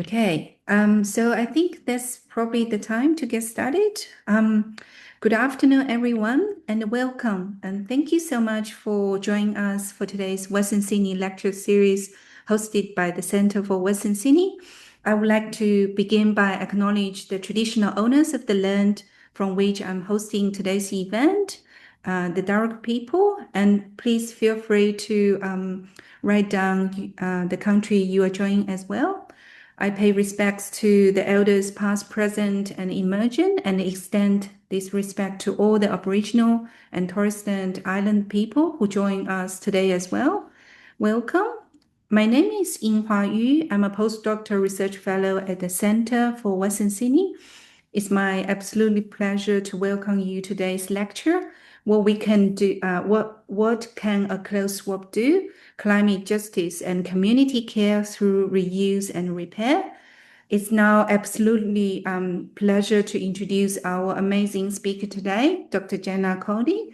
Okay, so I think that's probably the time to get started. Good afternoon, everyone, and welcome. And thank you so much for joining us for today's Western Sydney lecture series hosted by the Center for Western Sydney. I would like to begin by acknowledge the traditional owners of the land from which I'm hosting today's event, the Darug people, and please feel free to write down the country you are joining as well. I pay respects to the elders past, present, and emerging, and extend this respect to all the Aboriginal and Torres Strait Island people who join us today as well. Welcome. My name is Yinghua Yu. I'm a postdoctoral research fellow at the Center for Western Sydney. It's my absolutely pleasure to welcome you to today's lecture. What we can do, what can a closed swap do? Climate justice and community care through reuse and repair. It's now absolutely pleasure to introduce our amazing speaker today, Dr. Jenna Condie.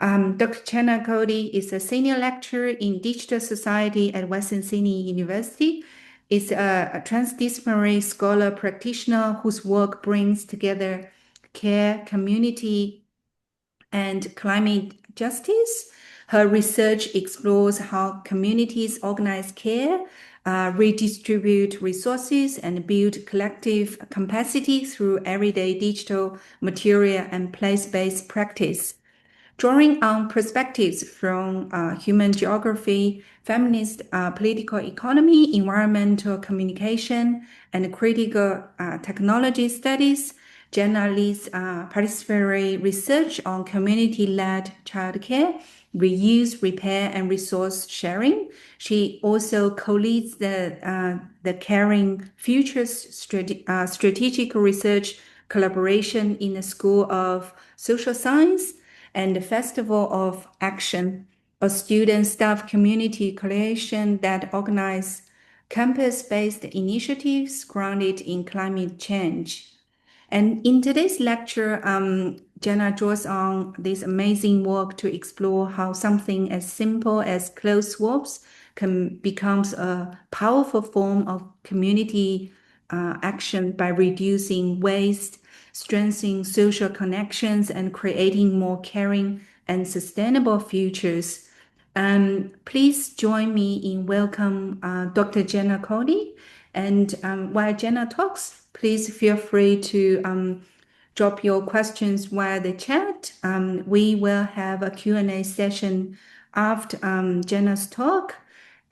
Dr. Jenna Condie is a senior lecturer in digital society at Western Sydney University. Is a transdisciplinary scholar practitioner whose work brings together care, community, and climate justice. Her research explores how communities organize care, redistribute resources, and build collective capacity through everyday digital material and place-based practice. Drawing on perspectives from human geography, feminist political economy, environmental communication, and critical technology studies, Jenna leads participatory research on community-led childcare, reuse, repair, and resource sharing. She also co-leads the Caring Futures strategic research collaboration in the School of Social Science and the Festival of Action, a student staff community coalition that organizes campus-based initiatives grounded in climate change. And in today's lecture, Jenna draws on this amazing work to explore how something as simple as clothes swaps can becomes a powerful form of community action by reducing waste, strengthening social connections, and creating more caring and sustainable futures. Please join me in welcome Dr. Jenna Condie. And while Jenna talks, please feel free to drop your questions via the chat. We will have a Q&A session after Jenna's talk.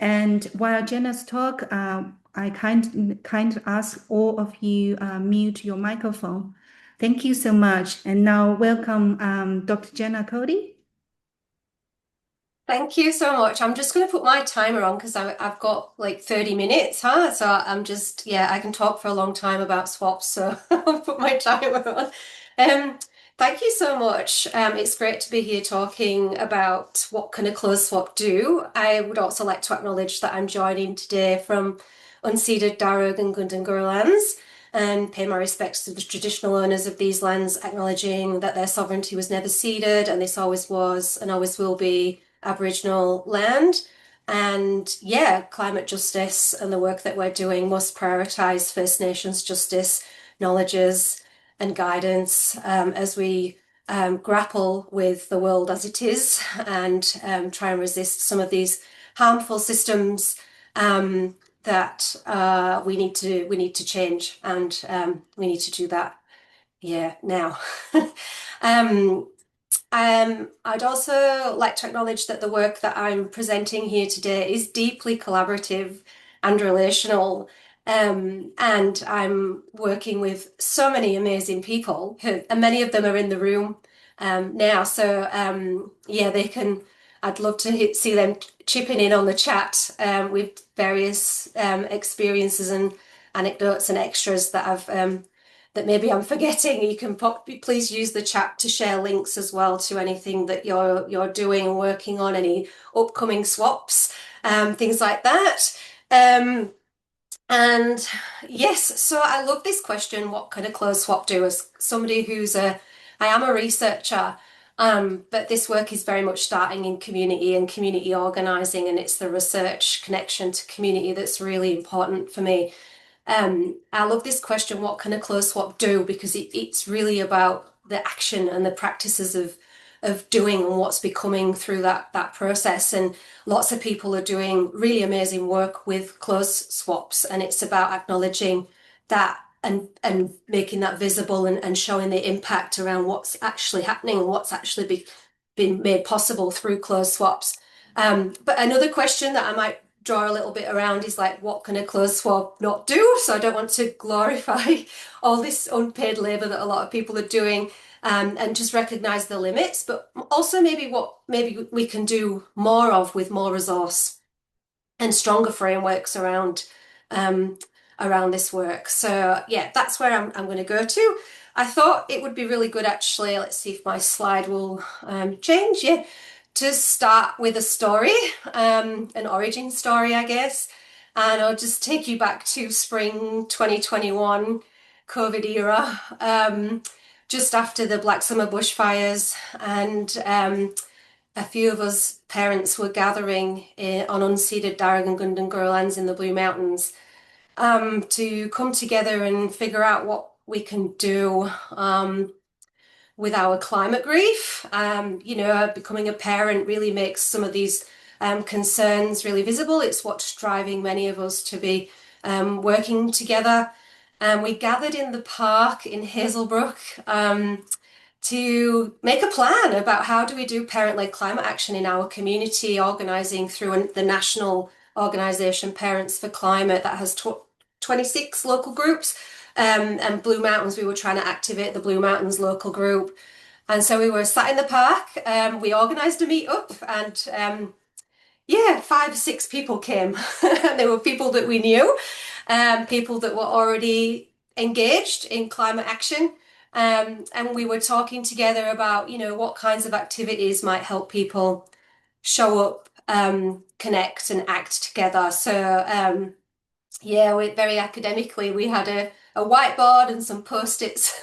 And while Jenna's talk, I kind ask all of you mute your microphone. Thank you so much. And now welcome Dr. Jenna Condie. Thank you so much. I'm just going to put my timer on because I've got like 30 minutes, huh? So I'm just, yeah, I can talk for a long time about swaps, so I'll put my timer on. Thank you so much. It's great to be here talking about what can a closed swap do. I would also like to acknowledge that I'm joining today from unceded Darug and Gundungurra lands and pay my respects to the traditional owners of these lands, acknowledging that their sovereignty was never ceded and this always was and always will be Aboriginal land. And yeah, climate justice and the work that we're doing must prioritise First Nations justice, knowledges and guidance as we grapple with the world as it is and try and resist some of these harmful systems that we need to change, and we need to do that now. I'd also like to acknowledge that the work that I'm presenting here today is deeply collaborative and relational. And I'm working with so many amazing people and many of them are in the room now. So yeah, I'd love to see them chipping in on the chat with various experiences and anecdotes and extras that maybe I'm forgetting. You can please use the chat to share links as well to anything that you're doing and working on, any upcoming swaps, things like that. And yes, so I love this question, what can a closed swap do? As somebody I am a researcher, but this work is very much starting in community and community organising, and it's the research connection to community that's really important for me. I love this question, what can a clothes swap do? Because it's really about the action and the practices of doing and what's becoming through that process. And lots of people are doing really amazing work with clothes swaps, and it's about acknowledging that and making that visible and showing the impact around what's actually happening and what's actually been made possible through clothes swaps. But another question that I might draw a little bit around is like, what can a clothes swap not do? So I don't want to glorify all this unpaid labor that a lot of people are doing, and just recognize the limits, but also maybe what maybe we can do more of with more resource and stronger frameworks um, around this work. So yeah, that's where I'm going to go to. I thought it would be really good actually. Let's see if my slide will change. Yeah, to start with a story, an origin story, I guess. And I'll just take you back to spring 2021, COVID era, just after the Black Summer bushfires. And a few of us parents were gathering on unceded Darug and Gundungurra lands in the Blue Mountains, to come together and figure out what we can do with our climate grief. Becoming a parent really makes some of these concerns really visible. It's what's driving many of us to be working together. And we gathered in the park in Hazelbrook to make a plan about how do we do parent-led climate action in our community, organising through the national organisation Parents for Climate that has 26 local groups. And Blue Mountains, we were trying to activate the Blue Mountains local group. And so we were sat in the park, we organised a meet up, and yeah, 5 or 6 people came. They were people that we knew, people that were already engaged in climate action. And we were talking together about, what kinds of activities might help people show up, connect and act together. So yeah, we very academically, we had a whiteboard and some post-its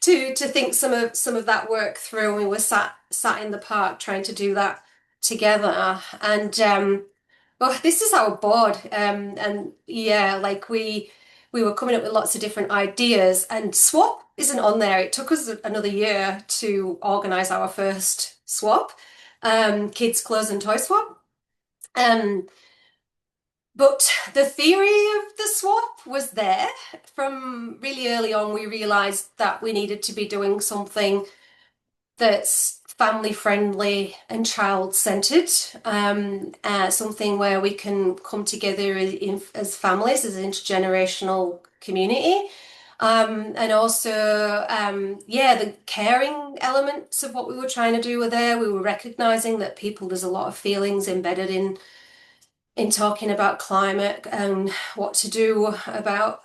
to think some of that work through. And we were sat in the park trying to do that together. And well, this is our board. And yeah, like we were coming up with lots of different ideas, and swap isn't on there. It took us another year to organize our first swap, kids clothes and toy swap. Um, but the theory of the swap was there from really early on. We realized that we needed to be doing something that's family friendly and child centered, something where we can come together as families, as an intergenerational community. And also, yeah, the caring elements of what we were trying to do were there. We were recognizing that there's a lot of feelings embedded in talking about climate and what to do about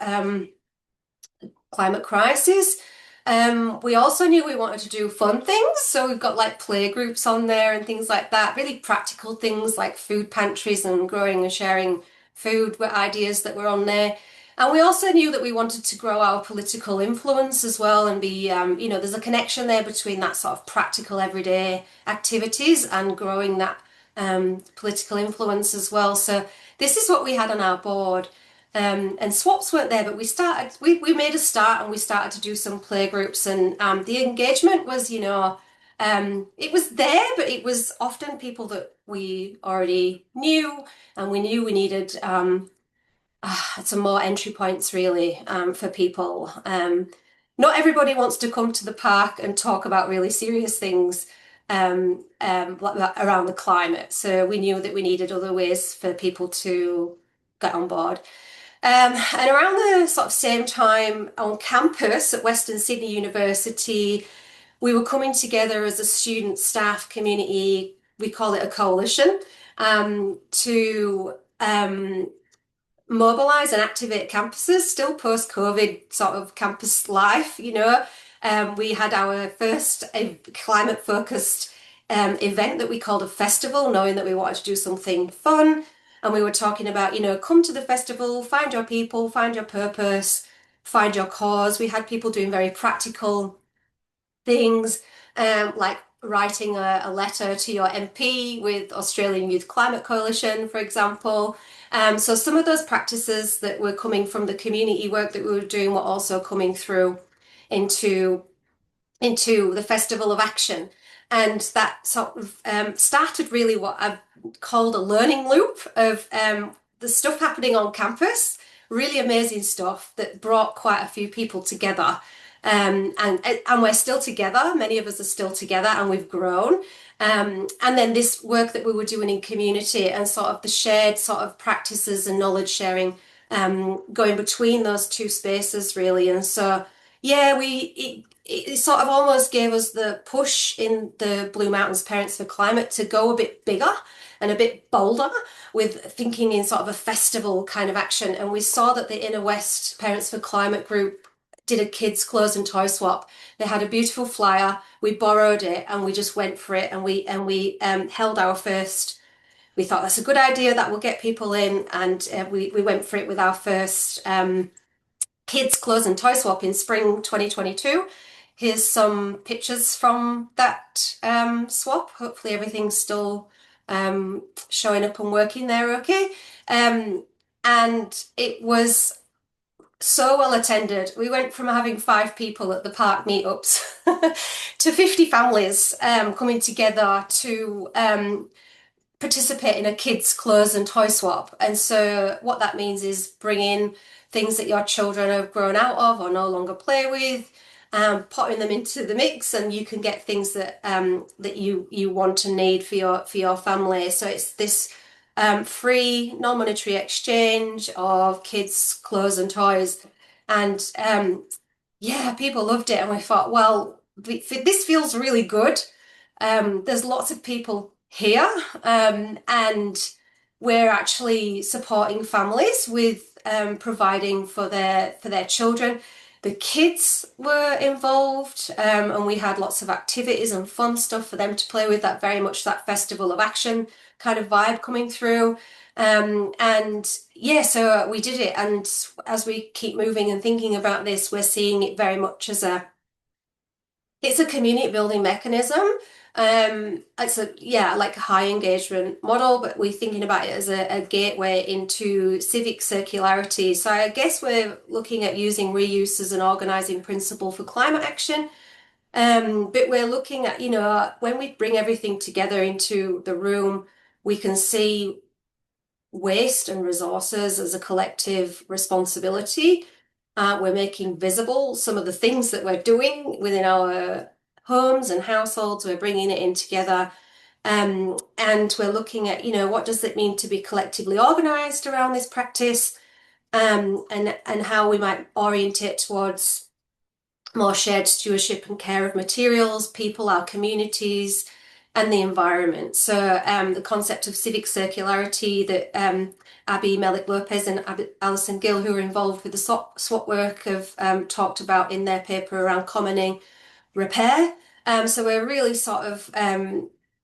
climate crisis. We also knew we wanted to do fun things, so we've got like play groups on there and things like that, really practical things like food pantries and growing and sharing food were ideas that were on there. And we also knew that we wanted to grow our political influence as well and be, there's a connection there between that sort of practical everyday activities and growing that political influence as well. So this is what we had on our board. And swaps weren't there, but we made a start and we started to do some play groups, and the engagement was, it was there, but it was often people that we already knew, and we knew we needed some more entry points really for people. Not everybody wants to come to the park and talk about really serious things around the climate, so we knew that we needed other ways for people to get on board. And around the sort of same time on campus at Western Sydney University, we were coming together as a student staff community, we call it a coalition, to mobilise and activate campuses, still post-COVID sort of campus life, We had our first climate-focused event that we called a festival, knowing that we wanted to do something fun. And we were talking about, come to the festival, find your people, find your purpose, find your cause. We had people doing very practical things, like writing a letter to your MP with Australian Youth Climate Coalition, for example. So some of those practices that were coming from the community work that we were doing were also coming through into the Festival of Action. And that sort of started really what I've called a learning loop of the stuff happening on campus, really amazing stuff that brought quite a few people together. And we're still together. Many of us are still together and we've grown. And then this work that we were doing in community and sort of the shared sort of practices and knowledge sharing going between those two spaces really. And so, yeah, it sort of almost gave us the push in the Blue Mountains Parents for Climate to go a bit bigger and a bit bolder with thinking in sort of a festival kind of action. And we saw that the Inner West Parents for Climate group did a kids' clothes and toy swap. They had a beautiful flyer. We borrowed it and we just went for it. And we held our first. We thought that's a good idea. That will get people in, and we went for it with our first kids' clothes and toy swap in spring 2022. Here's some pictures from that swap. Hopefully everything's still showing up and working there okay. And it was so well attended. We went from having 5 people at the park meetups to 50 families coming together to participate in a kids' clothes and toy swap. And so what that means is bring in things that your children have grown out of or no longer play with, potting them into the mix, and you can get things that that you want and need for your family. So it's this free non-monetary exchange of kids' clothes and toys. And yeah, people loved it. And we thought, well, this feels really good. There's lots of people here, and we're actually supporting families with providing for their children. The kids were involved, and we had lots of activities and fun stuff for them to play with. That very much that Festival of Action kind of vibe coming through. And yeah, so we did it. And as we keep moving and thinking about this, we're seeing it very much as it's a community building mechanism. It's like a high engagement model, but we're thinking about it as a gateway into civic circularity. So I guess we're looking at using reuse as an organizing principle for climate action. But we're looking at, when we bring everything together into the room, we can see waste and resources as a collective responsibility. We're making visible some of the things that we're doing within our homes and households. We're bringing it in together. And we're looking at, what does it mean to be collectively organized around this practice, and how we might orient it towards more shared stewardship and care of materials, people, our communities, and the environment. So the concept of civic circularity that Abby Melik-Lopez and Alison Gill, who are involved with the swap work, have talked about in their paper around commoning repair. So we're really sort of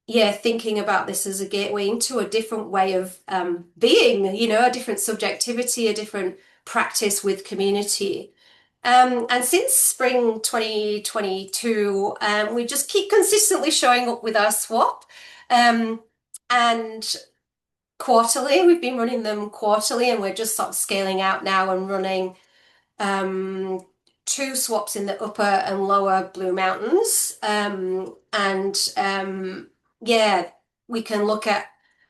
thinking about this as a gateway into a different way of being, a different subjectivity, a different practice with community. And since spring 2022, we just keep consistently showing up with our swap. And quarterly, we've been running them quarterly, and we're just sort of scaling out now and running 2 swaps in the upper and lower Blue Mountains. We can look at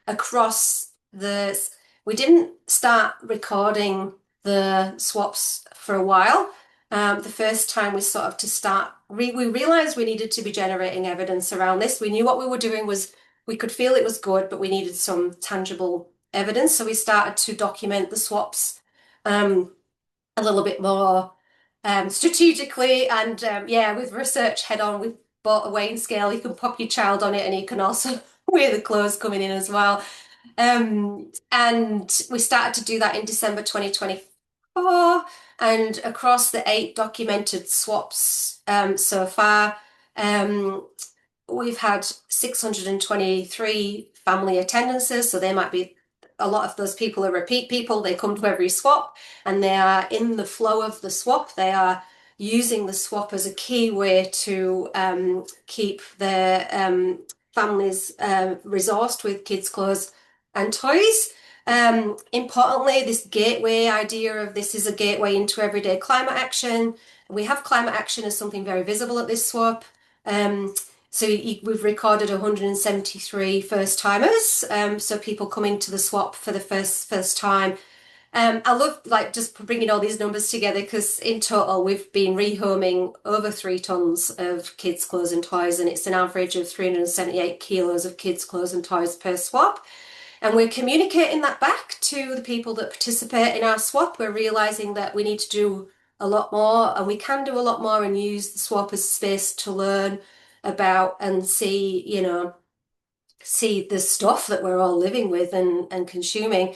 across we didn't start recording the swaps for a while. The first time we sort of we realized we needed to be generating evidence around this. We knew what we were doing we could feel it was good, but we needed some tangible evidence. So we started to document the swaps a little bit more strategically, and with research head on. We've bought a weighing scale. You can pop your child on it, and you can also weigh the clothes coming in as well. And we started to do that in December 2024, and across the 8 documented swaps so far, we've had 623 family attendances. So they might be, a lot of those people are repeat people. They come to every swap and they are in the flow of the swap. They are using the swap as a key way to keep their families resourced with kids' clothes and toys. Importantly, this gateway idea of this is a gateway into everyday climate action. We have climate action as something very visible at this swap. We've recorded 173 first timers, so people coming to the swap for the first time. I love like just bringing all these numbers together because in total we've been rehoming over 3 tons of kids' clothes and toys, and it's an average of 378 kilos of kids' clothes and toys per swap. And we're communicating that back to the people that participate in our swap. We're realizing that we need to do a lot more, and we can do a lot more and use the swap as space to learn about and see, see the stuff that we're all living with and consuming.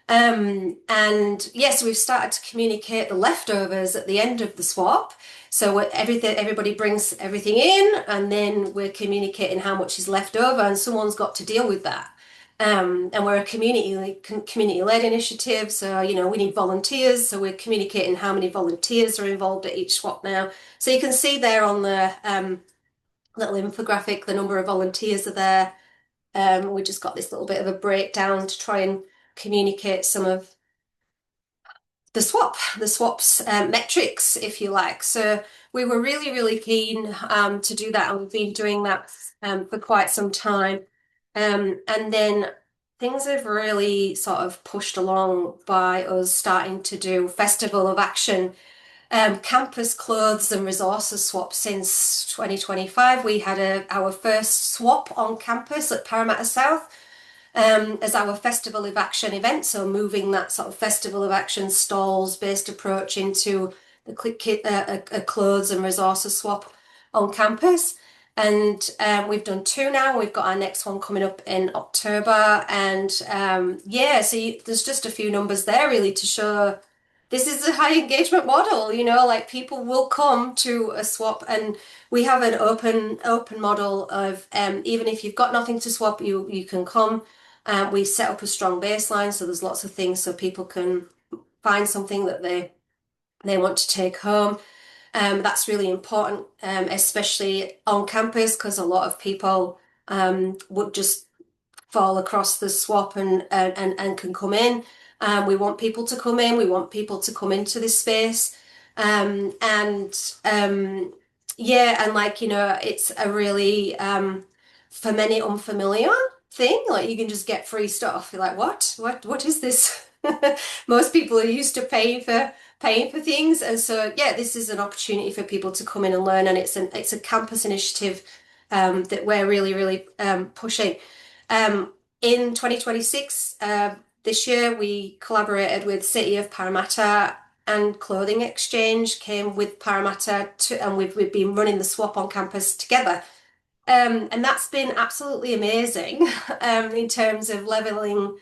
And yes, we've started to communicate the leftovers at the end of the swap. So everybody brings everything in, and then we're communicating how much is left over, and someone's got to deal with that. And we're a community-led initiative, so we need volunteers. So we're communicating how many volunteers are involved at each swap now. So you can see there on the little infographic, the number of volunteers are there. We just got this little bit of a breakdown to try and communicate some of the swap's metrics, if you like. So we were really, really keen to do that, and we've been doing that for quite some time. And then things have really sort of pushed along by us starting to do Festival of Action campus clothes and resources swap since 2025. We had our first swap on campus at Parramatta South as our Festival of Action event. So moving that sort of Festival of Action stalls based approach into a clothes and resources swap on campus. And we've done 2 now. We've got our next one coming up in October. And there's just a few numbers there really to show this is a high engagement model, like people will come to a swap, and we have an open model of even if you've got nothing to swap, you can come. We set up a strong baseline, so there's lots of things so people can find something that they want to take home. That's really important, especially on campus, because a lot of people would just fall across the swap and can come in. We want people to come in. We want people to come into this space. It's a really, for many, unfamiliar thing. Like you can just get free stuff. You're like, what is this? Most people are used to paying for things, and so this is an opportunity for people to come in and learn. And it's a campus initiative that we're really, really pushing. In 2026, this year, we collaborated with City of Parramatta, and Clothing Exchange came with Parramatta and we've been running the swap on campus together. And that's been absolutely amazing in terms of leveling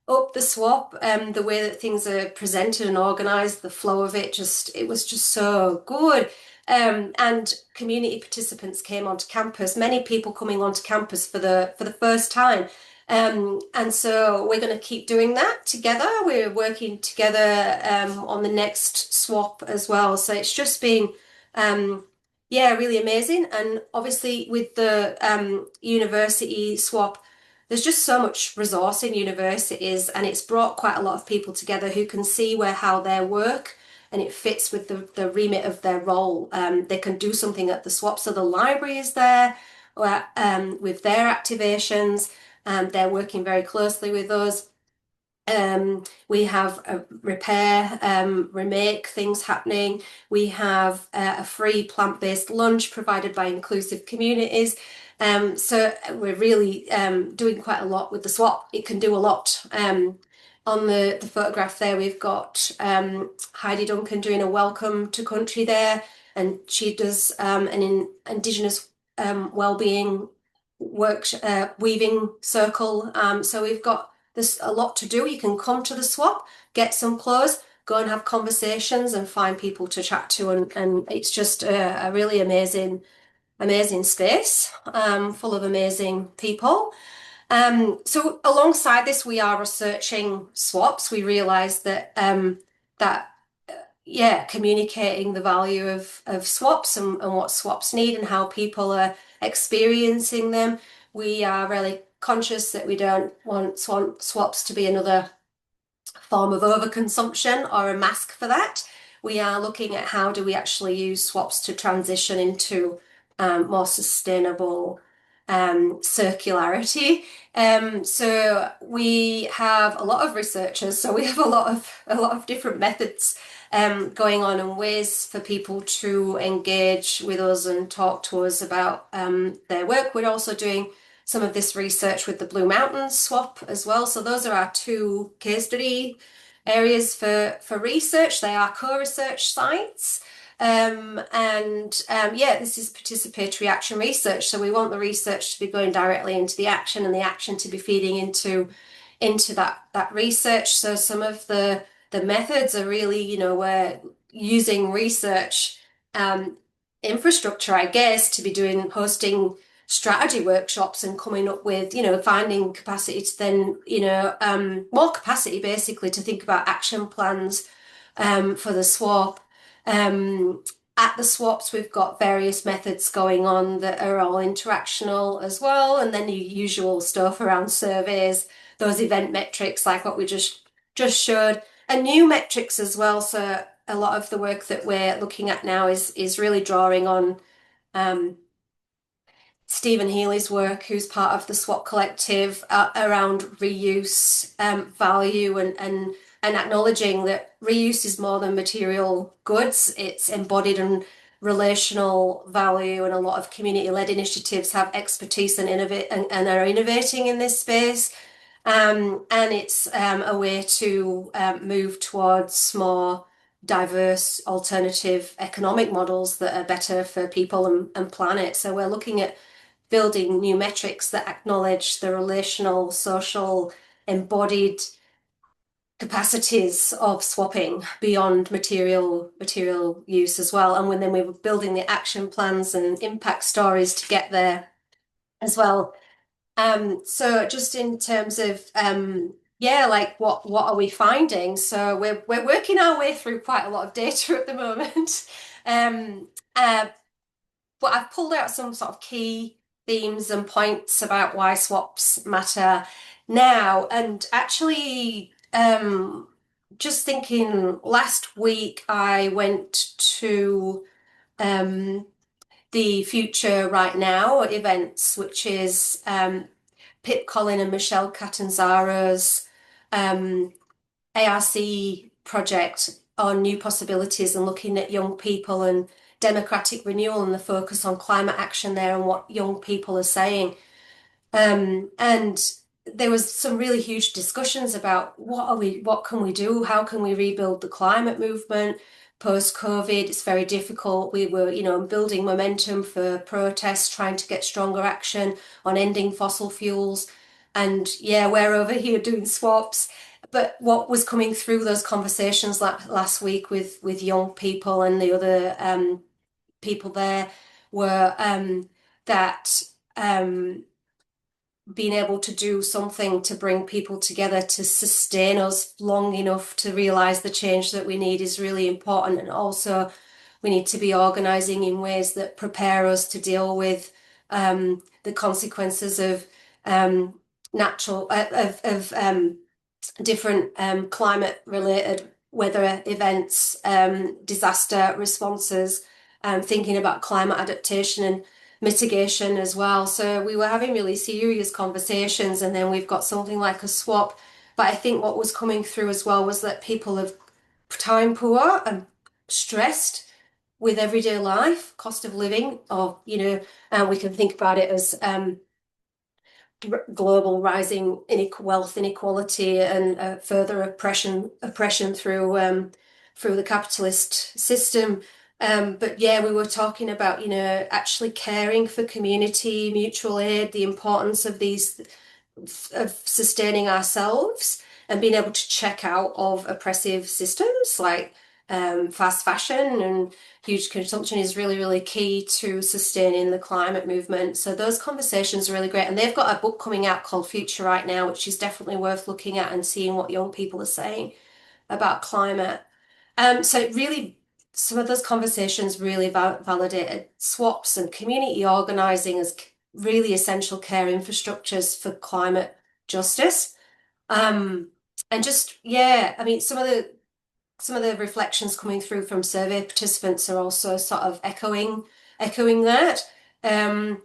up the swap, the way that things are presented and organised, the flow of it, it was just so good. And community participants came onto campus, many people coming onto campus for the first time. And so we're going to keep doing that together. We're working together on the next swap as well. So it's just been, really amazing. And obviously with the university swap, there's just so much resource in universities, and it's brought quite a lot of people together who can see how their work and it fits with the remit of their role. They can do something at the swap. So the library is there with their activations. They're working very closely with us. We have a repair, remake things happening. We have a free plant-based lunch provided by inclusive communities. So we're really doing quite a lot with the swap. It can do a lot. On the photograph there, we've got Heidi Duncan doing a welcome to country there, and she does an Indigenous wellbeing work weaving circle. So there's a lot to do. You can come to the swap, get some clothes, go and have conversations and find people to chat to, and it's just a really amazing space full of amazing people. So alongside this, we are researching swaps. We realised that yeah, communicating the value of swaps and what swaps need and how people are experiencing them. We are really conscious that we don't want swaps to be another form of overconsumption or a mask for that. We are looking at how do we actually use swaps to transition into more sustainable circularity. So we have a lot of researchers, so we have a lot of different methods going on and ways for people to engage with us and talk to us about their work. We're also doing some of this research with the Blue Mountains swap as well. So those are our two case study areas for research. They are co-research sites. Yeah, this is participatory action research. So we want the research to be going directly into the action and the action to be feeding into that research. So some of the methods are really, we're using research infrastructure, I guess, to be hosting strategy workshops and coming up with, finding capacity to then, more capacity basically to think about action plans for the swap. At the swaps, we've got various methods going on that are all interactional as well, and then the usual stuff around surveys, those event metrics like what we just showed, and new metrics as well. So a lot of the work that we're looking at now is really drawing on Stephen Healy's work, who's part of the SWAT collective, around reuse value and acknowledging that reuse is more than material goods. It's embodied in relational value, and a lot of community-led initiatives have expertise and innovate and are innovating in this space. And it's a way to move towards more diverse alternative economic models that are better for people and planet. So we're looking at building new metrics that acknowledge the relational, social, embodied capacities of swapping beyond material use as well. And then we were building the action plans and impact stories to get there as well. So just in terms of yeah, like what are we finding? So we're working our way through quite a lot of data at the moment. Um, uh, but I've pulled out some sort of key themes and points about why swaps matter now. And actually, just thinking last week, I went to the Future Right Now events, which is Pip Collin and Michelle Catanzaro's ARC project on new possibilities and looking at young people and democratic renewal and the focus on climate action there and what young people are saying. And there was some really huge discussions about what can we do? How can we rebuild the climate movement post-COVID? It's very difficult. We were, building momentum for protests, trying to get stronger action on ending fossil fuels. And yeah, we're over here doing swaps. But what was coming through those conversations last week with young people and the other people there were that being able to do something to bring people together to sustain us long enough to realize the change that we need is really important. And also we need to be organizing in ways that prepare us to deal with the consequences of natural of different climate related weather events, disaster responses, thinking about climate adaptation and mitigation as well. So we were having really serious conversations, and then we've got something like a swap. But I think what was coming through as well was that people are time poor and stressed with everyday life, cost of living, or and we can think about it as global rising wealth inequality and further oppression through the capitalist system. But yeah, we were talking about actually caring for community, mutual aid, the importance of sustaining ourselves and being able to check out of oppressive systems like fast fashion and huge consumption is really, really key to sustaining the climate movement. So those conversations are really great. And they've got a book coming out called Future Right Now, which is definitely worth looking at and seeing what young people are saying about climate. So it really, some of those conversations really validated swaps and community organizing as really essential care infrastructures for climate justice. Um, and just, yeah, I mean, some of the reflections coming through from survey participants are also sort of echoing that. Um,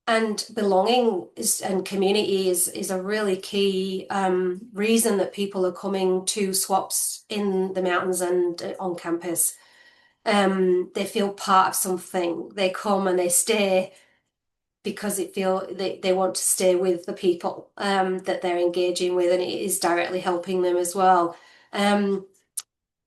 and belonging and community is a really key reason that people are coming to swaps in the mountains and on campus. They feel part of something. They come and they stay because they want to stay with the people that they're engaging with, and it is directly helping them as well. Um,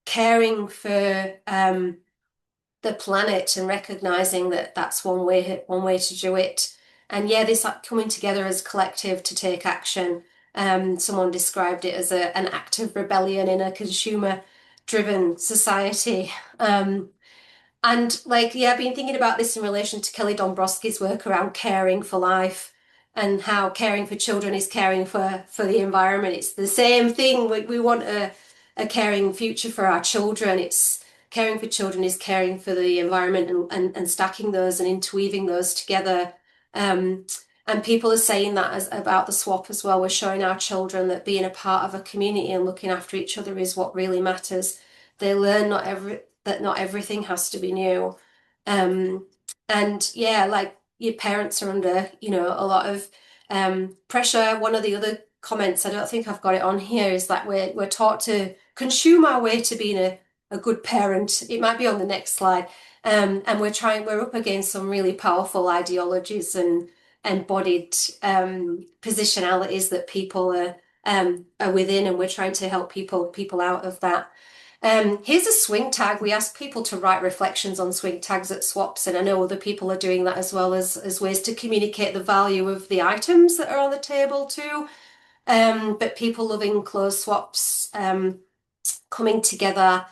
Caring for the planet and recognizing that that's one way to do it. And yeah, this coming together as a collective to take action. Someone described it as an act of rebellion in a consumer-driven society. And like, yeah, I've been thinking about this in relation to Kelly Dombrowski's work around caring for life and how caring for children is caring for the environment. It's the same thing. We want a caring future for our children. It's caring for children is caring for the environment and stacking those and interweaving those together. And people are saying that about the swap as well. We're showing our children that being a part of a community and looking after each other is what really matters. They learn that not everything has to be new. Um, and yeah, like your parents are under, a lot of pressure. One of the other comments, I don't think I've got it on here, is that we're taught to consume our way to being a good parent. It might be on the next slide. And we're up against some really powerful ideologies and embodied positionalities that people are within, and we're trying to help people out of that. Here's a swing tag. We ask people to write reflections on swing tags at swaps, and I know other people are doing that as well as ways to communicate the value of the items that are on the table too. But people loving clothes swaps, coming together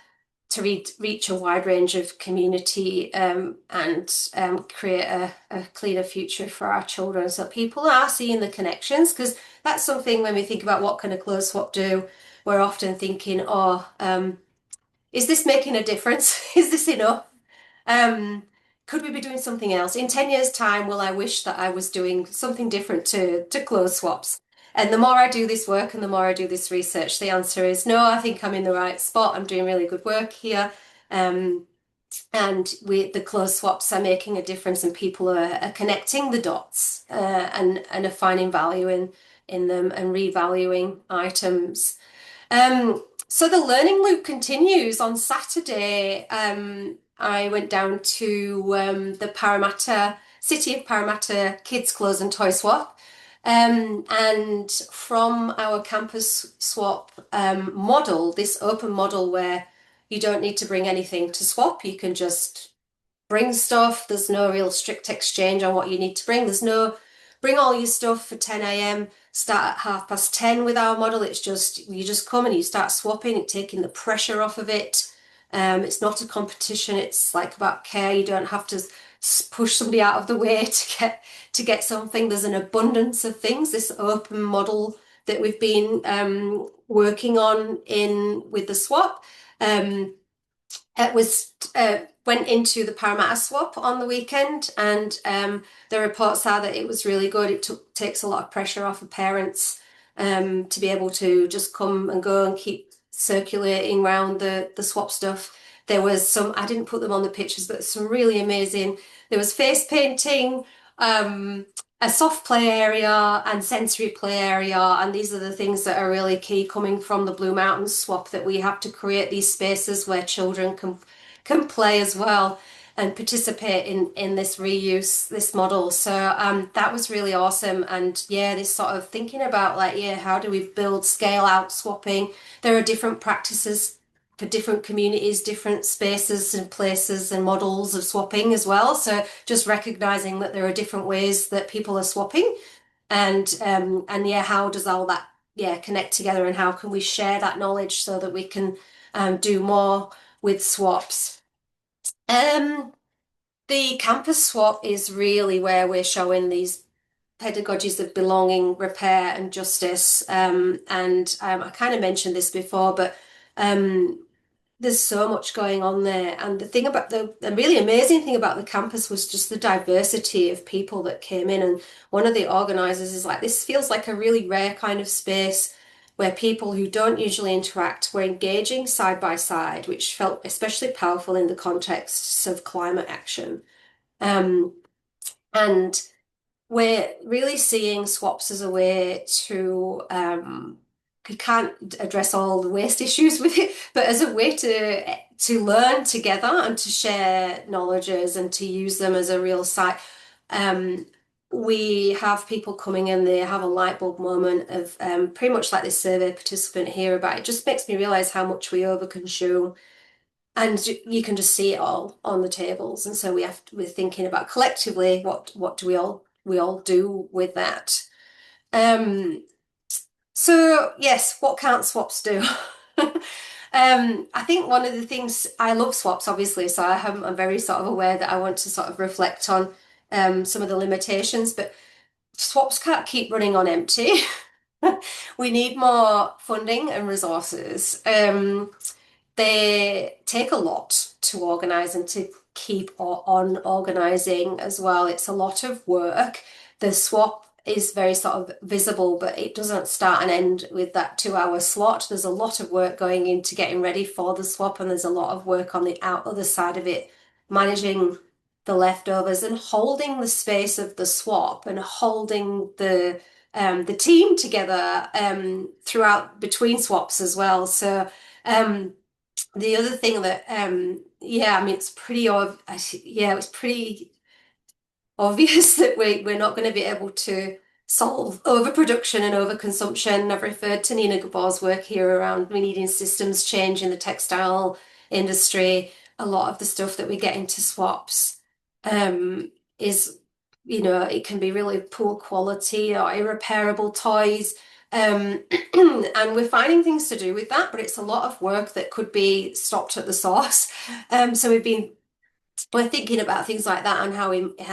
to reach a wide range of community and create a cleaner future for our children. So people are seeing the connections, because that's something when we think about what can a clothes swap do, we're often thinking, oh, is this making a difference? Is this enough? Um, could we be doing something else? In 10 years' time, will I wish that I was doing something different to clothes swaps? And the more I do this work and the more I do this research, the answer is no, I think I'm in the right spot. I'm doing really good work here. Um, and the clothes swaps are making a difference, and people are connecting the dots and are finding value in them and revaluing items. So the learning loop continues. On Saturday, I went down to the Parramatta, City of Parramatta Kids Clothes and Toy Swap. And from our campus swap model, this open model where you don't need to bring anything to swap, you can just bring stuff. There's no real strict exchange on what you need to bring. There's no bring all your stuff for 10 a.m., start at 10:30 with our model. It's just, you just come and you start swapping, taking the pressure off of it. It's not a competition. It's like about care. You don't have to push somebody out of the way to get something. There's an abundance of things. This open model that we've been working on in with the swap. It was went into the Parramatta swap on the weekend, and the reports are that it was really good. It takes a lot of pressure off of parents to be able to just come and go and keep circulating around the swap stuff. There was some, I didn't put them on the pictures, but some really amazing. There was face painting, a soft play area and sensory play area, and these are the things that are really key coming from the Blue Mountains swap, that we have to create these spaces where children can play as well and participate in this reuse, this model. So that was really awesome. And yeah, this sort of thinking about like, yeah, how do we build scale out swapping? There are different practices for different communities, different spaces and places and models of swapping as well. So just recognizing that there are different ways that people are swapping, and yeah, how does all that connect together, and how can we share that knowledge so that we can do more with swaps. The campus swap is really where we're showing these pedagogies of belonging, repair, and justice. And I kind of mentioned this before, but there's so much going on there. And the thing about the really amazing thing about the campus was just the diversity of people that came in. And one of the organizers is like, this feels like a really rare kind of space where people who don't usually interact were engaging side by side, which felt especially powerful in the context of climate action. Um, and we're really seeing swaps as a way to, we can't address all the waste issues with it, but as a way to learn together and to share knowledges and to use them as a real site. Um, we have people coming in, they have a light bulb moment of pretty much like this survey participant here about it just makes me realize how much we overconsume, and you can just see it all on the tables. And so we're thinking about collectively what do we all do with that. Um, so yes, what can't swaps do? I think one of the things, I love swaps obviously, so I'm very sort of aware that I want to sort of reflect on some of the limitations, but swaps can't keep running on empty. We need more funding and resources. They take a lot to organize and to keep on organizing as well. It's a lot of work. The swap is very sort of visible, but it doesn't start and end with that 2 hour slot. There's a lot of work going into getting ready for the swap, and there's a lot of work on the other side of it, managing the leftovers and holding the space of the swap and holding the team together throughout between swaps as well. So the other thing that yeah, I mean it's pretty yeah, it's pretty obvious that we're not going to be able to solve overproduction and overconsumption. I've referred to Nina Gabor's work here around we needing systems change in the textile industry. A lot of the stuff that we get into swaps is, it can be really poor quality or irreparable toys. And we're finding things to do with that, but it's a lot of work that could be stopped at the source. So we're thinking about things like that and how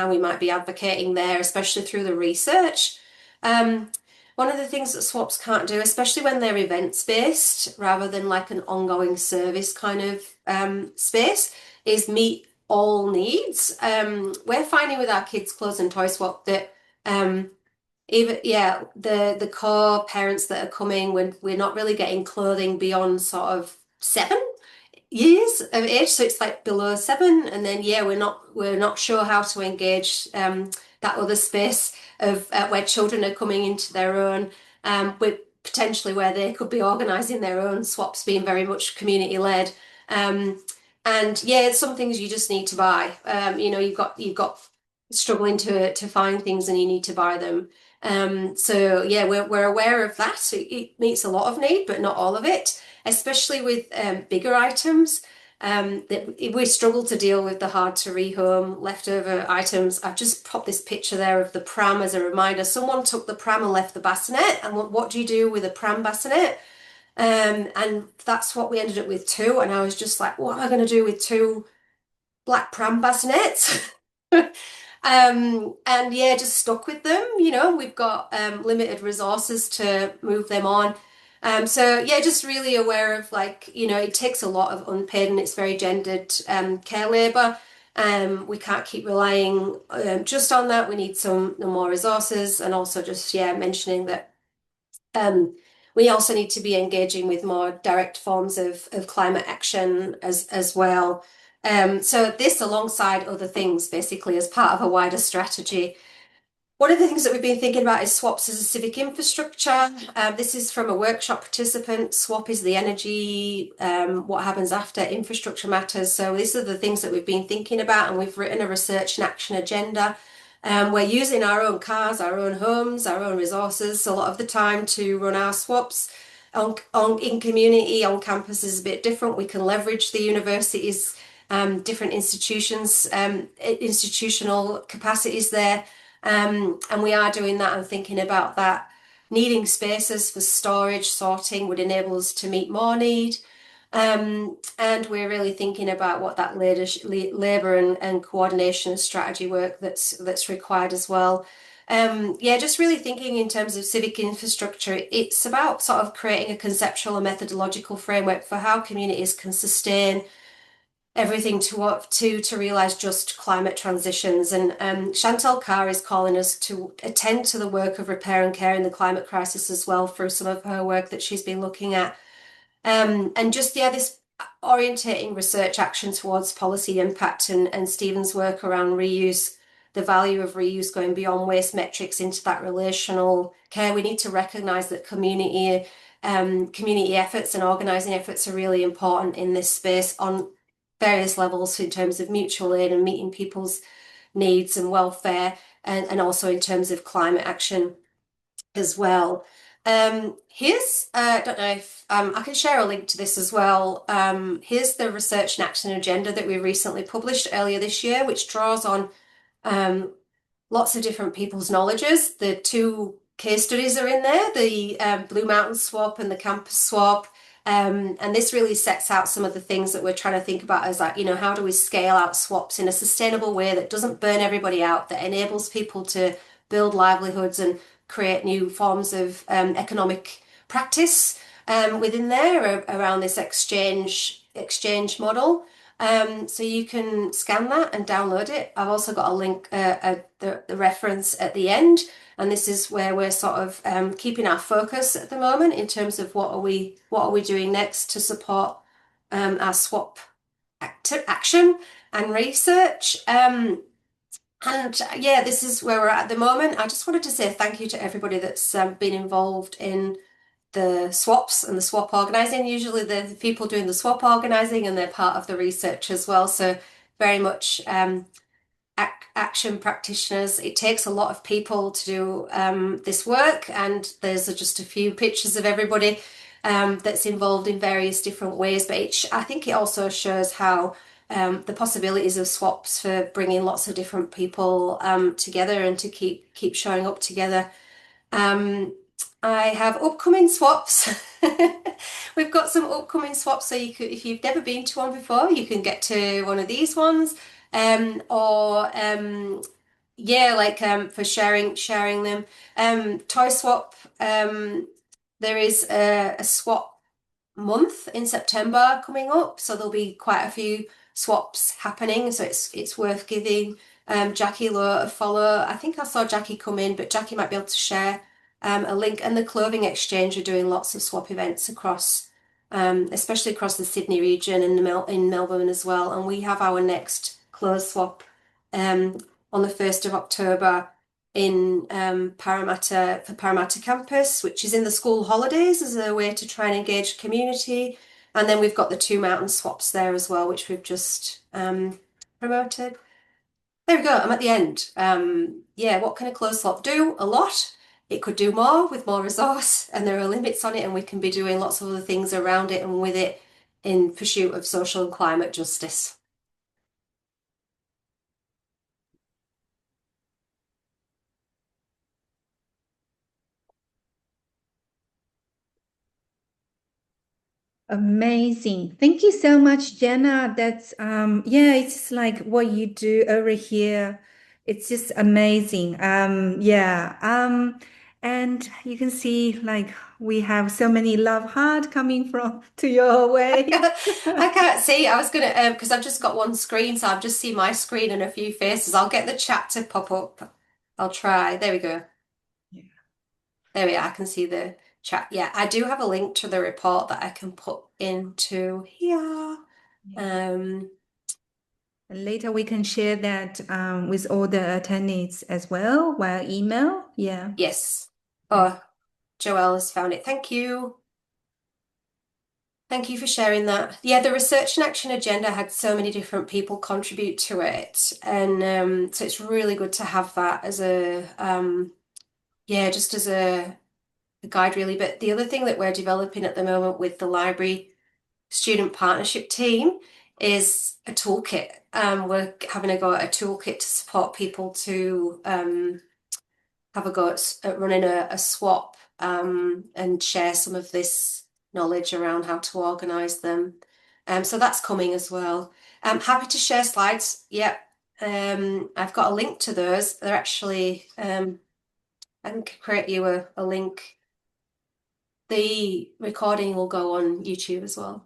we might be advocating there, especially through the research. Um, One of the things that swaps can't do, especially when they're events based rather than like an ongoing service kind of space, is meet all needs. We're finding with our kids' clothes and toy swap that even the core parents that are coming, when we're not really getting clothing beyond sort of 7 years of age, so it's like below 7, and then yeah, we're not sure how to engage that other space of where children are coming into their own, with potentially where they could be organising their own swaps, being very much community led. And yeah, some things you just need to buy. You've got struggling to find things and you need to buy them. So yeah, we're aware of that. It meets a lot of need, but not all of it, especially with bigger items. That we struggle to deal with the hard to rehome leftover items. I've just popped this picture there of the pram as a reminder. Someone took the pram and left the bassinet, and what do you do with a pram bassinet? And that's what we ended up with too. And I was just like, what am I going to do with two black pram bassinets? And yeah, just stuck with them. We've got limited resources to move them on. So yeah, just really aware of like, it takes a lot of unpaid and it's very gendered care labour. We can't keep relying just on that. We need some more resources, and also just, yeah, mentioning that we also need to be engaging with more direct forms of climate action as well. So this, alongside other things, basically as part of a wider strategy. One of the things that we've been thinking about is swaps as a civic infrastructure. This is from a workshop participant. Swap is the energy, what happens after infrastructure matters. So these are the things that we've been thinking about, and we've written a research and action agenda. We're using our own cars, our own homes, our own resources a lot of the time to run our swaps. In community, on campus is a bit different. We can leverage the university's different institutional capacities there. And we are doing that and thinking about that. Needing spaces for storage, sorting would enable us to meet more need. And we're really thinking about what that labour and coordination and strategy work that's required as well. Yeah, just really thinking in terms of civic infrastructure, it's about sort of creating a conceptual and methodological framework for how communities can sustain everything to realize just climate transitions. And Chantal Carr is calling us to attend to the work of repair and care in the climate crisis as well through some of her work that she's been looking at. And just, yeah, this orientating research action towards policy impact and Stephen's work around reuse, the value of reuse going beyond waste metrics into that relational care. We need to recognize that community efforts and organizing efforts are really important in this space on various levels in terms of mutual aid and meeting people's needs and welfare, and also in terms of climate action as well. Here's, I don't know if I can share a link to this as well. Here's the research and action agenda that we recently published earlier this year, which draws on um, lots of different people's knowledges. The two case studies are in there, the Blue Mountain Swap and the Campus Swap. And this really sets out some of the things that we're trying to think about as like, how do we scale out swaps in a sustainable way that doesn't burn everybody out, that enables people to build livelihoods and create new forms of economic practice within there around this exchange model. So you can scan that and download it. I've also got a link, the reference at the end, and this is where we're sort of keeping our focus at the moment in terms of what are we doing next to support our swap action and research. And yeah, this is where we're at the moment. I just wanted to say thank you to everybody that's been involved in the swaps and the swap organizing. Usually the people doing the swap organizing and they're part of the research as well. So very much action practitioners. It takes a lot of people to do this work, and there's just a few pictures of everybody that's involved in various different ways. But I think it also shows how the possibilities of swaps for bringing lots of different people together and to keep showing up together. I have upcoming swaps. We've got some upcoming swaps, so if you've never been to one before, you can get to one of these ones. Or yeah, like for sharing them. Toy swap. There is a swap month in September coming up, so there'll be quite a few swaps happening. So it's worth giving Jackie Lowe a follow. I think I saw Jackie come in, but Jackie might be able to share a link. And the Clothing Exchange are doing lots of swap events across, especially across the Sydney region and in Melbourne as well. And we have our next clothes swap on the 1st of October in Parramatta campus, which is in the school holidays as a way to try and engage community. And then we've got the 2 mountain swaps there as well, which we've just promoted. There we go, I'm at the end. Yeah, what can a closed swap do? A lot. It could do more with more resource, and there are limits on it, and we can be doing lots of other things around it and with it in pursuit of social and climate justice. Amazing. Thank you so much, Jenna. That's yeah, it's just like what you do over here. It's just amazing. Yeah. And you can see like we have so many love heart coming from to your way. I can't see. I was gonna because I've just got one screen, so I've just seen my screen and a few faces. I'll get the chat to pop up. I'll try. There we go. Yeah. There we are. I can see the chat. Yeah, I do have a link to the report that I can put into here. Yeah. And later we can share that with all the attendees as well via email. Yeah. Yes. Oh, Joelle has found it. Thank you. Thank you for sharing that. Yeah, the research and action agenda had so many different people contribute to it. And so it's really good to have that as yeah, just as a guide really. But the other thing that we're developing at the moment with the library student partnership team is a toolkit. We're having a go at a toolkit to support people to have a go at running a swap and share some of this knowledge around how to organise them. So that's coming as well. I'm happy to share slides. Yep. I've got a link to those. They're actually I can create you a link. The recording will go on YouTube as well.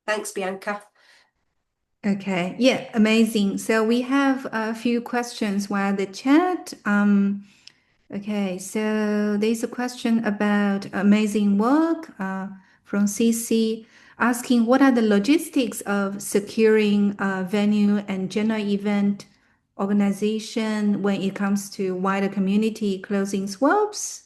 Thanks, Bianca. Okay, yeah, amazing. So we have a few questions via the chat. Okay, so there's a question about amazing work from CC asking what are the logistics of securing a venue and general event organization when it comes to wider community clothing swaps?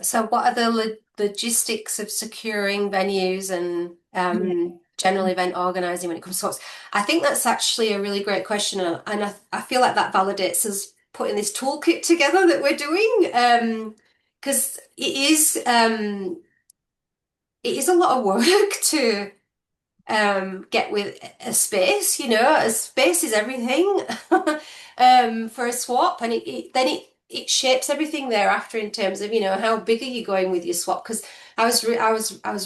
So what are the logistics of securing venues and Yeah. general event organizing when it comes to sports? I think that's actually a really great question, and I feel like that validates us putting this toolkit together that we're doing, because it is a lot of work to get with a space, a space is everything for a swap, and it shapes everything thereafter in terms of, how big are you going with your swap? Because I was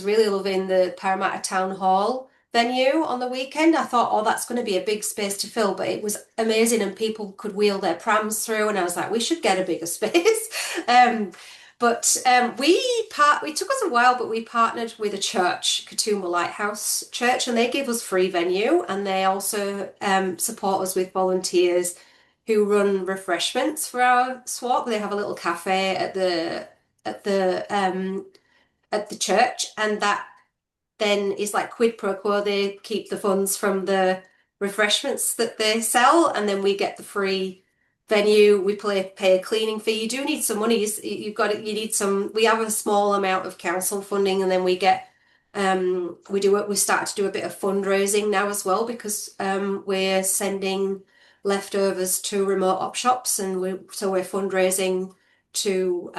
really loving the Parramatta Town Hall venue on the weekend. I thought, oh, that's going to be a big space to fill, but it was amazing and people could wheel their prams through, and I was like, we should get a bigger space. But we took us a while, but we partnered with a church, Katoomba Lighthouse Church, and they gave us free venue, and they also support us with volunteers who run refreshments for our swap. They have a little cafe at the at the church, and that then is like quid pro quo. They keep the funds from the refreshments that they sell, and then we get the free venue. We pay a cleaning fee. You do need some money. You need some. We have a small amount of council funding, and then we get. We do it. We start to do a bit of fundraising now as well because we're sending leftovers to remote op shops, and we're fundraising to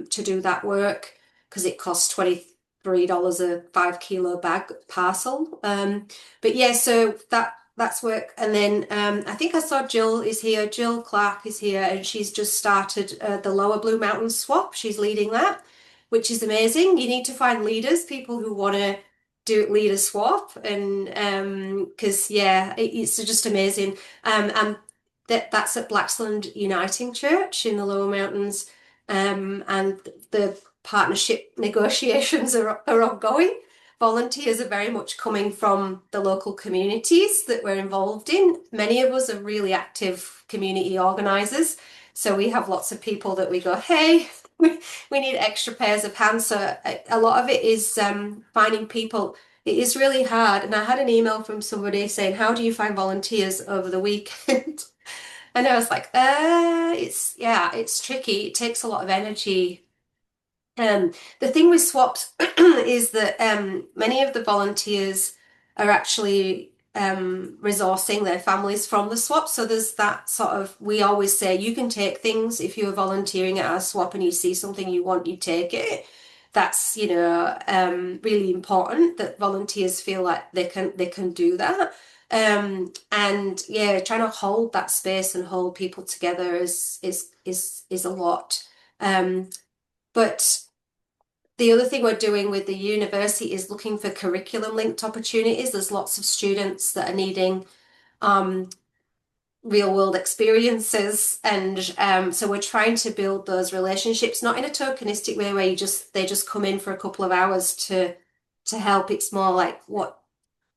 do that work because it costs $23 a 5 kilo bag parcel. But yeah, so that's work. And then I think I saw Jill is here. Jill Clark is here, and she's just started the Lower Blue Mountains swap. She's leading that, which is amazing. You need to find leaders, people who want to do leader swap, and because yeah, it's just amazing. And that's at Blaxland Uniting Church in the Lower Mountains, and the partnership negotiations are ongoing. Volunteers are very much coming from the local communities that we're involved in. Many of us are really active community organisers. So we have lots of people that we go, hey, we need extra pairs of hands. So a lot of it is finding people. It is really hard. And I had an email from somebody saying, how do you find volunteers over the weekend? And I was like, it's tricky. It takes a lot of energy. The thing with swaps is that many of the volunteers are actually resourcing their families from the swap. So there's that sort of, we always say you can take things if you're volunteering at our swap and you see something you want, you take it. That's, really important that volunteers feel like they can do that. And yeah, trying to hold that space and hold people together is a lot. But the other thing we're doing with the university is looking for curriculum linked opportunities. There's lots of students that are needing real world experiences, and so we're trying to build those relationships, not in a tokenistic way where they just come in for a couple of hours to help. It's more like what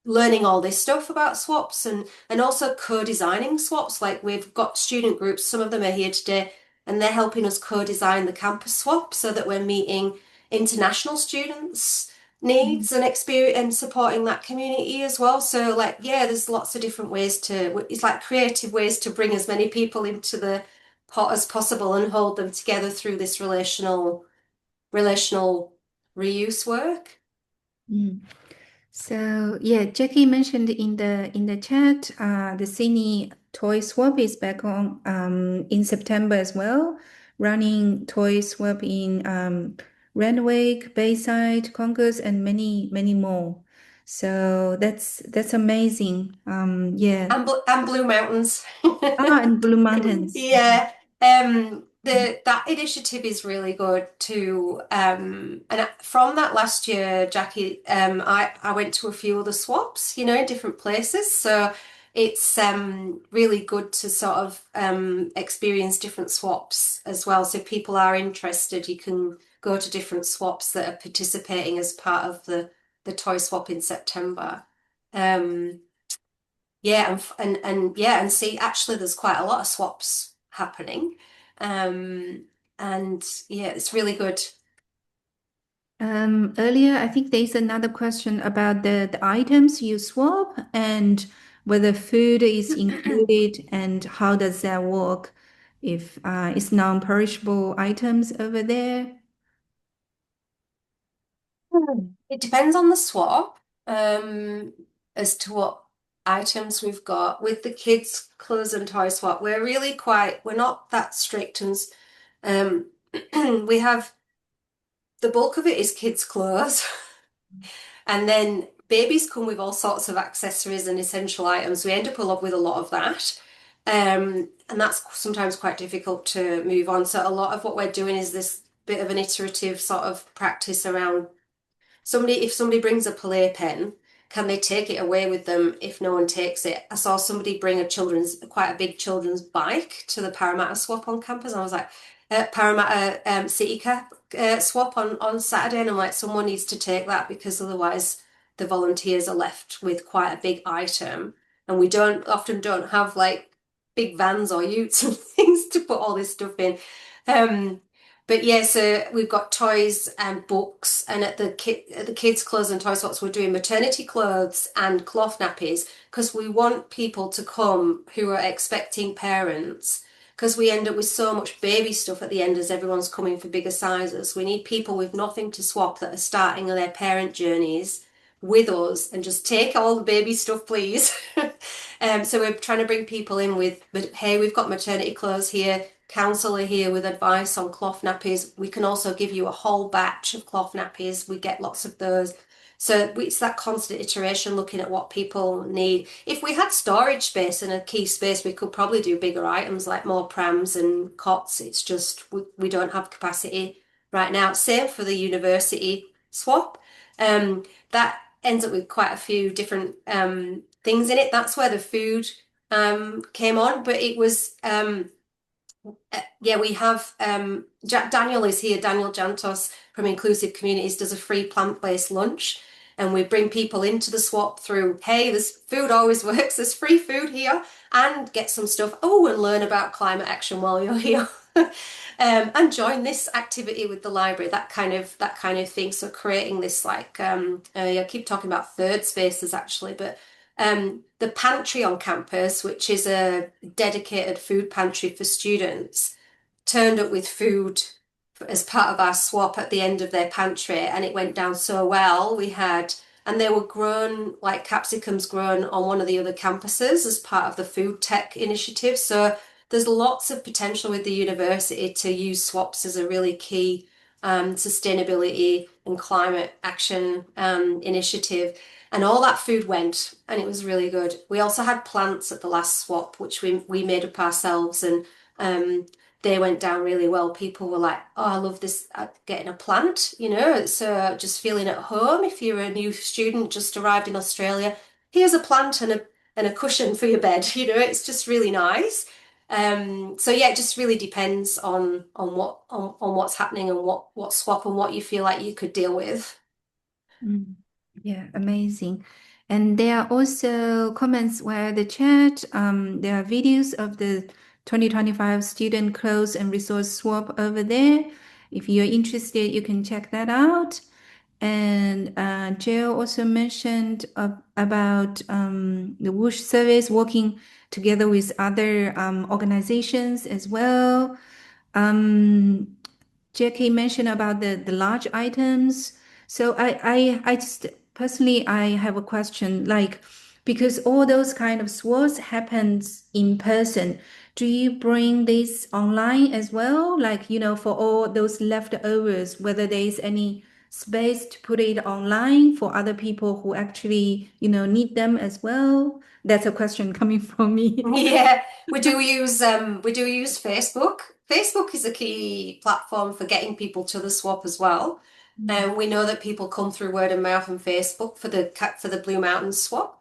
learning all this stuff about swaps, and also co-designing swaps. Like we've got student groups, some of them are here today, and they're helping us co-design the campus swap so that we're meeting international students' needs and experience and supporting that community as well. So like, yeah, there's lots of different ways it's like creative ways to bring as many people into the pot as possible and hold them together through this relational reuse work. Mm. So yeah, Jackie mentioned in the chat, the Sydney Toy Swap is back on in September as well, running Toy Swap in Randwick, Bayside, Concourse, and many more. So that's amazing. Yeah. And Blue Mountains. And Blue Mountains. Yeah. That initiative is really good too. And from that last year, Jackie, I went to a few other swaps, in different places. So it's really good to sort of experience different swaps as well. So if people are interested, you can go to different swaps that are participating as part of the toy swap in September. Um, yeah, and yeah, and see, actually, there's quite a lot of swaps happening, and yeah, it's really good. Earlier, I think there's another question about the items you swap and whether food is included and how does that work if it's non-perishable items over there. It depends on the swap, as to what items we've got. With the kids' clothes and toy swap, we're not that strict, and um, we have the bulk of it is kids' clothes. And then babies come with all sorts of accessories and essential items. We end up with a lot of that. And that's sometimes quite difficult to move on. So a lot of what we're doing is this bit of an iterative sort of practice around if somebody brings a playpen, can they take it away with them if no one takes it? I saw somebody bring quite a big children's bike to the Parramatta swap on campus. I was like, Parramatta City Cap swap on Saturday, and I'm like, someone needs to take that because otherwise the volunteers are left with quite a big item, and we don't have like big vans or utes and things to put all this stuff in. Um, but yeah, so we've got toys and books, and at the kids' clothes and toy swaps, we're doing maternity clothes and cloth nappies because we want people to come who are expecting parents. Because we end up with so much baby stuff at the end as everyone's coming for bigger sizes. We need people with nothing to swap that are starting their parent journeys with us and just take all the baby stuff, please. So we're trying to bring people in with, but hey, we've got maternity clothes here, counsellor here with advice on cloth nappies. We can also give you a whole batch of cloth nappies. We get lots of those. So it's that constant iteration looking at what people need. If we had storage space and a key space, we could probably do bigger items like more prams and cots. It's just we don't have capacity right now. Same for the university swap. That ends up with quite a few different things in it. That's where the food came on, but it was yeah, we have Daniel is here. Daniel Jantos from Inclusive Communities does a free plant-based lunch, and we bring people into the swap through, hey, this food always works. There's free food here, and get some stuff. Oh, and learn about climate action while you're here. And join this activity with the library, that kind of thing. So creating this I keep talking about third spaces actually, but the pantry on campus, which is a dedicated food pantry for students, turned up with food as part of our swap at the end of their pantry, and it went down so well. And they were grown like capsicums grown on one of the other campuses as part of the food tech initiative. So there's lots of potential with the university to use swaps as a really key sustainability and climate action initiative. And all that food went, and it was really good. We also had plants at the last swap, which we made up ourselves, and they went down really well. People were like, "Oh, I love this getting a plant." It's just feeling at home. If you're a new student just arrived in Australia, here's a plant and a cushion for your bed. It's just really nice. So yeah, it just really depends on what's happening and what swap and what you feel like you could deal with. Mm. Yeah, amazing. And there are also comments where the chat, there are videos of the 2025 student clothes and resource swap over there. If you're interested, you can check that out. And Jill also mentioned about the Whoosh service working together with other organizations as well. Um, Jackie mentioned about the large items. So I just personally I have a question, like because all those kind of swaps happens in person, do you bring this online as well? Like, for all those leftovers, whether there is any space to put it online for other people who actually, need them as well? That's a question coming from me. Yeah, we do use Facebook. Facebook is a key platform for getting people to the swap as well. Mm. We know that people come through word of mouth and Facebook for the Blue Mountains swap.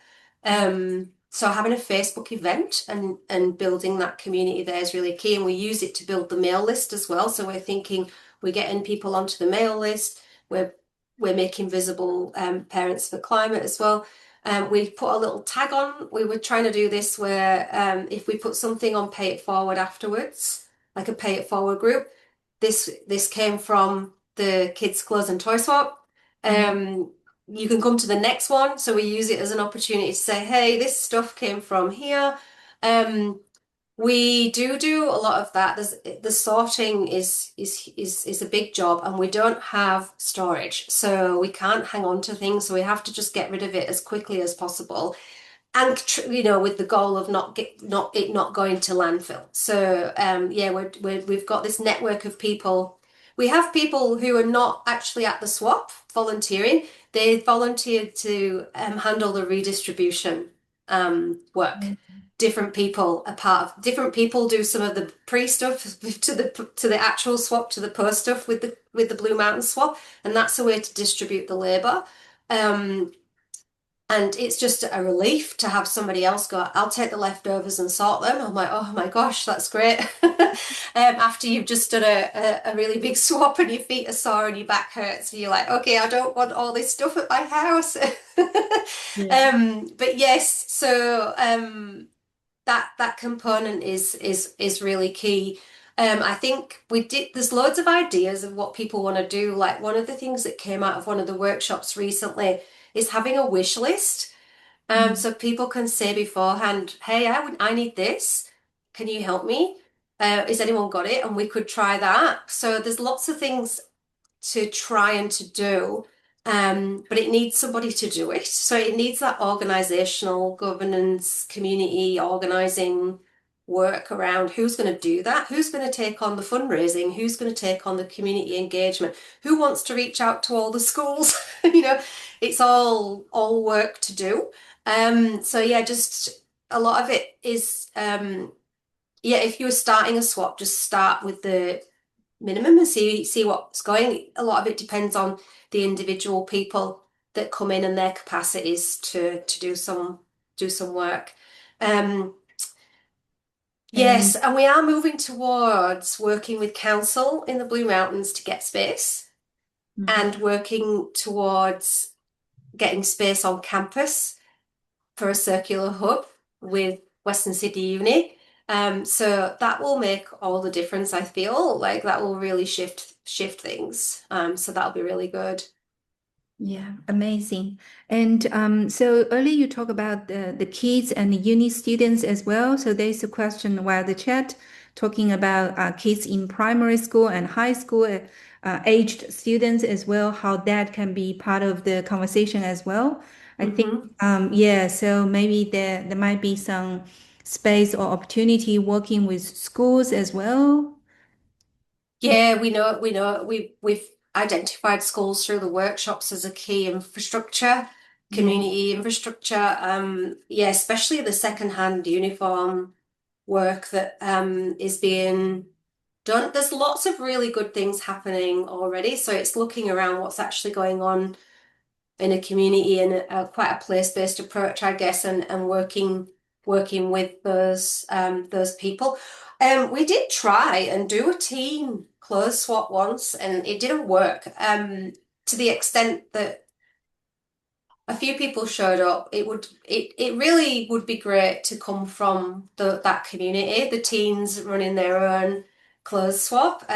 So having a Facebook event and building that community there is really key. And we use it to build the mail list as well. So we're thinking we're getting people onto the mail list. We're making visible Parents for Climate as well. We put a little tag on. We were trying to do this where if we put something on Pay It Forward afterwards, like a Pay It Forward group, this came from the Kids Clothes and Toy Swap. Mm. You can come to the next one. So we use it as an opportunity to say, hey, this stuff came from here. Um, we do a lot of that. The sorting is a big job, and we don't have storage, so we can't hang on to things. So we have to just get rid of it as quickly as possible, and with the goal of not going to landfill. So yeah, we've got this network of people. We have people who are not actually at the swap volunteering. They volunteered to handle the redistribution work. Different people do some of the pre stuff to the actual swap, to the post stuff with the Blue Mountain swap, and that's a way to distribute the labor. Um, and it's just a relief to have somebody else go, I'll take the leftovers and sort them. I'm like, oh my gosh, that's great. After you've just done a really big swap and your feet are sore and your back hurts, and you're like, okay, I don't want all this stuff at my house. Yeah. But yes, so that component is really key. I think there's loads of ideas of what people want to do. Like one of the things that came out of one of the workshops recently is having a wish list. Mm. So people can say beforehand, hey, I need this. Can you help me? Has anyone got it? And we could try that. So there's lots of things to try and to do, but it needs somebody to do it. So it needs that organizational governance, community organizing work around who's going to do that, who's going to take on the fundraising, who's going to take on the community engagement, who wants to reach out to all the schools. It's all work to do. So yeah, just a lot of it is yeah, if you were starting a swap, just start with the minimum and see what's going. A lot of it depends on the individual people that come in and their capacities to do some work. Um, And yes, and we are moving towards working with council in the Blue Mountains to get space mhm. and working towards getting space on campus for a circular hub with Western Sydney Uni. So that will make all the difference, I feel. Like that will really shift things. So that'll be really good. Yeah, amazing. And so earlier you talk about the kids and the uni students as well. So there's a question while the chat talking about kids in primary school and high school aged students as well, how that can be part of the conversation as well. I think, Hmm. yeah, so maybe there might be some space or opportunity working with schools as well. Yeah, we've identified schools through the workshops as a key infrastructure, Yeah. community infrastructure. Yeah, especially the second-hand uniform work that is being done. There's lots of really good things happening already. So it's looking around what's actually going on in a community and quite a place-based approach, I guess, and working with those people. We did try and do a team clothes swap once, and it didn't work. To the extent that a few people showed up. It really would be great to come from that community, the teens running their own clothes swap.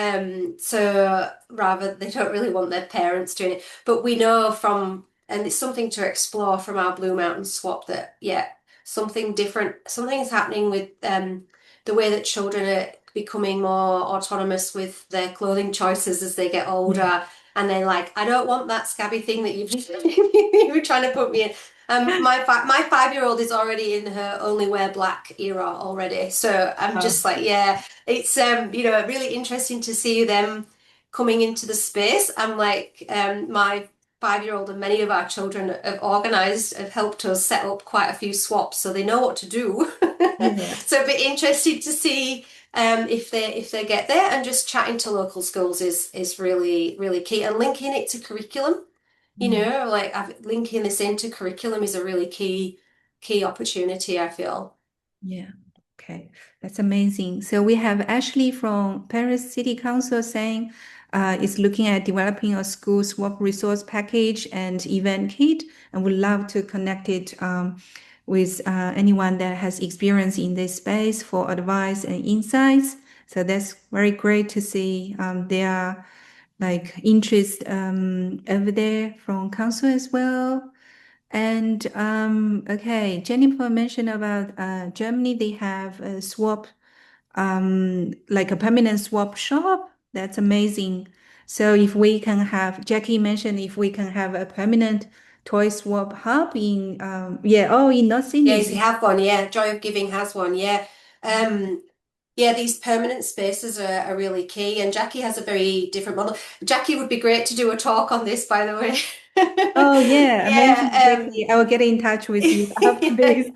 So rather they don't really want their parents doing it. But we know from, and it's something to explore from our Blue Mountain swap, that yeah, something different, something's happening with the way that children are becoming more autonomous with their clothing choices as they get Yeah. older, and they're like, I don't want that scabby thing that you were trying to put me in. My 5-year-old is already in her only wear black era already. So I'm just like, yeah, it's really interesting to see them coming into the space. I'm like, my 5-year-old and many of our children have helped us set up quite a few swaps, so they know what to do. Yes. So it'd be interesting to see if they get there, and just chatting to local schools is really really key, and linking it to curriculum. Mm. Like linking this into curriculum is a really key opportunity, I feel. Yeah. Okay. That's amazing. So we have Ashley from Paris City Council saying is looking at developing a school swap resource package and event kit, and would love to connect it with anyone that has experience in this space for advice and insights. So that's very great to see there are like interest over there from council as well. And okay, Jennifer mentioned about Germany. They have a swap, like a permanent swap shop. That's amazing. So if we can have, Jackie mentioned if we can have a permanent toy swap hub in, yeah, oh, in North Yeah, Sydney. you have one. Yeah, Joy of Giving has one. Yeah. Yeah, these permanent spaces are really key, and Jackie has a very different model. Jackie would be great to do a talk on this, by the way. Oh yeah, amazing, Yeah, Jackie. I will get in touch with you after yeah. this.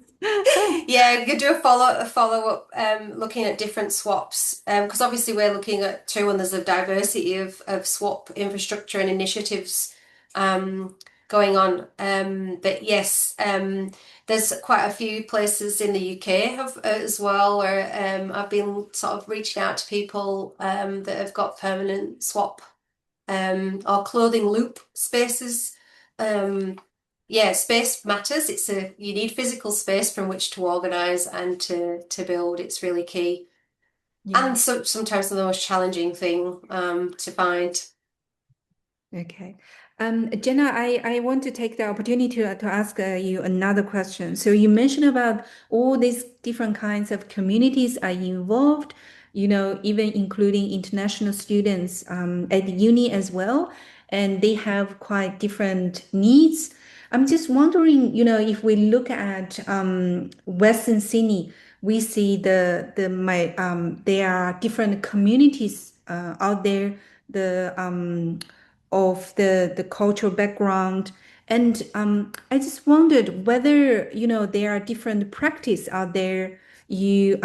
Yeah, you could do a follow up looking at different swaps because obviously we're looking at too, and there's a diversity of swap infrastructure and initiatives going on. But yes, there's quite a few places in the UK have as well where I've been sort of reaching out to people that have got permanent swap or clothing loop spaces. Um, yeah, space matters. You need physical space from which to organize and to build. It's really key. Yeah. And so sometimes the most challenging thing to find. Okay. Jenna, I want to take the opportunity to ask you another question. So you mentioned about all these different kinds of communities are involved, even including international students at the uni as well, and they have quite different needs. I'm just wondering, if we look at Western Sydney, we see there are different communities out there. The of the cultural background. And I just wondered whether, there are different practice out there you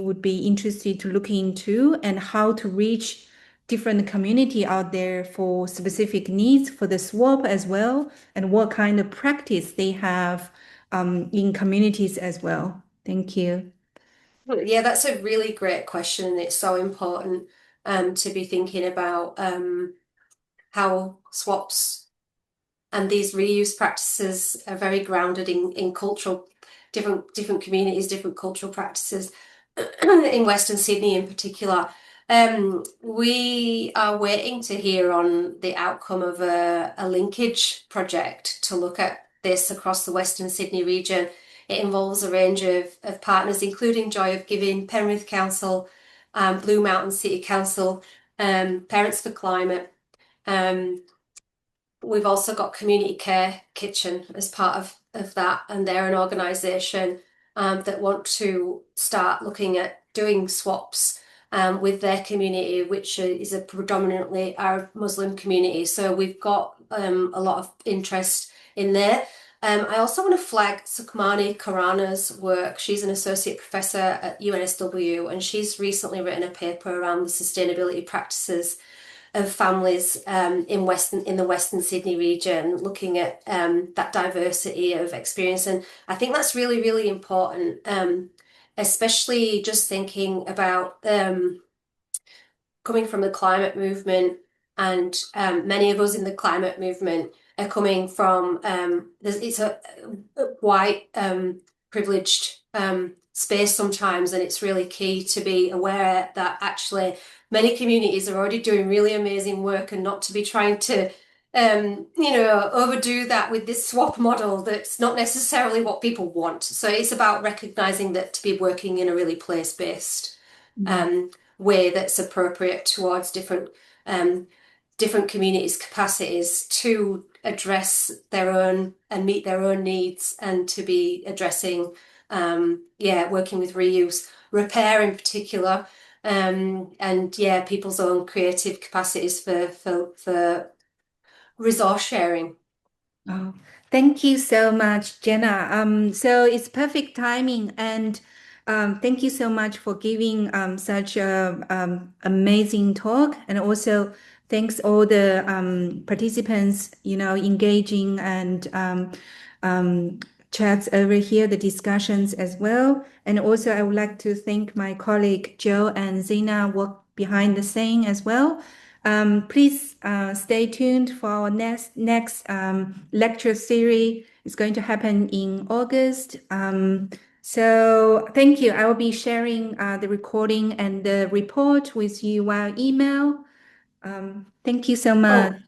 would be interested to look into and how to reach different community out there for specific needs for the swap as well, and what kind of practice they have in communities as well. Thank you. Yeah, that's a really great question, and it's so important to be thinking about how swaps and these reuse practices are very grounded in cultural different communities, different cultural practices in Western Sydney in particular. We are waiting to hear on the outcome of a linkage project to look at this across the Western Sydney region. It involves a range of partners, including Joy of Giving, Penrith Council, Blue Mountain City Council, Parents for Climate. Um, We've also got Community Care Kitchen as part of that, and they're an organisation that want to start looking at doing swaps with their community, which is a predominantly Arab Muslim community. So we've got a lot of interest in there. I also want to flag Sukhmani Karana's work. She's an associate professor at UNSW, and she's recently written a paper around the sustainability practices of families in the Western Sydney region, looking at that diversity of experience. And I think that's really, really important, especially just thinking about coming from the climate movement, and many of us in the climate movement are coming from it's a white privileged space sometimes, and it's really key to be aware that actually many communities are already doing really amazing work, and not to be trying to overdo that with this swap model that's not necessarily what people want. So it's about recognizing that to be working in a really place-based Mm. way that's appropriate towards different communities' capacities to address their own and meet their own needs, and to be addressing working with reuse, repair in particular, and people's own creative capacities for resource sharing. Oh, thank you so much, Jenna. So it's perfect timing, and thank you so much for giving such a amazing talk, and also thanks all the participants, engaging and um, chats over here, the discussions as well. And also, I would like to thank my colleague Joe and Zena work behind the scene as well. Please stay tuned for our next lecture series. It's going to happen in August. So thank you. I will be sharing the recording and the report with you via email. Thank you so much. Oh,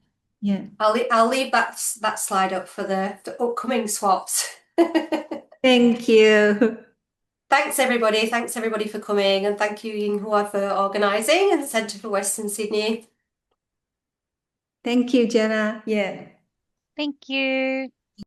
Yeah. I'll leave that slide up for the upcoming swaps. Thank you. Thanks everybody. Thanks everybody for coming, and thank you Yinghua for organising and the Centre for Western Sydney. Thank you, Jenna. Yeah. Thank you.